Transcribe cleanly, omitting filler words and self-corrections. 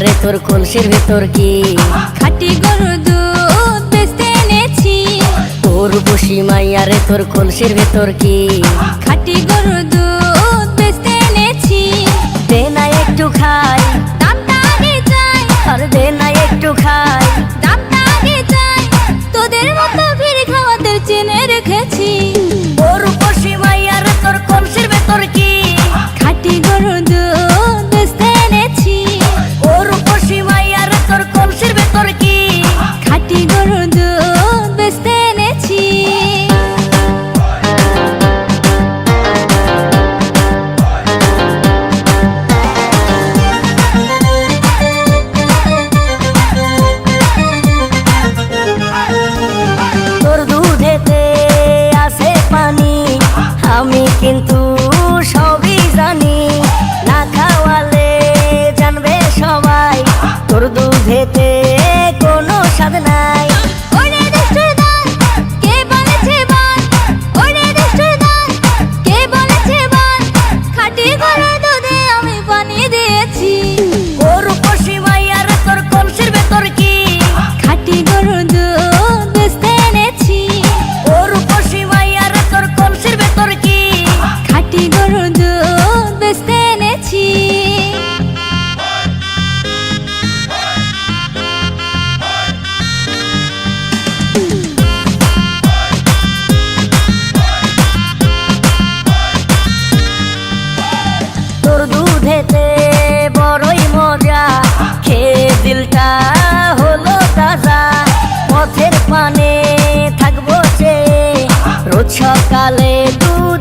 রে তোর কলসির ভেতর কি খাঁটি গরুর দুধ বেচতে এনেছি। রূপসী মাইয়া রে তোর কলসির ভেতর কি খাঁটি গরুর দুধ বেচতে এনেছি। দে না একটু খাই, দামটা আগে চাই, আর দে না একটু খাই। দামটা আগে চাই, তোদের মতো ভিড় খাওয়াদের চেনে রেখেছি। রূপসী মাইয়া রে তোর কলসির ভেতর কি খাঁটি গরুর দুধ বেচতে এনেছি। রূপসী মাইয়া রে তোর কলসির ভেতর কি খাঁটি গরুর দুধ বেচতে এনেছি। তোর দুধেতে আছে পানি, আমি কিন্তু সবই জানি। না খাওয়ালে জানবে সবাই তোর দুধেতে কোনো স্বাদ নাই। ওরে দুষ্টুর দল, কে বলেছে বল? ওরে দুষ্টুর দল, কে বলেছে বল? খাঁটি গরুর দুধে আমি পানি দিয়েছি। রূপসী মাইয়া রে তোর কলসির ভেতর কি খাঁটি গরুর দুধ বেচতে এনেছি। রূপসী মাইয়া রে তোর কলসির ভেতর কি খাঁটি গরুর দুধ বেচতে এনেছি। তোর দুধেতে বড়ই মজা, খেয়ে দিলটা হলো তাজা। পথের পানে থাকবো চেয়ে রোজ সকালে দুধ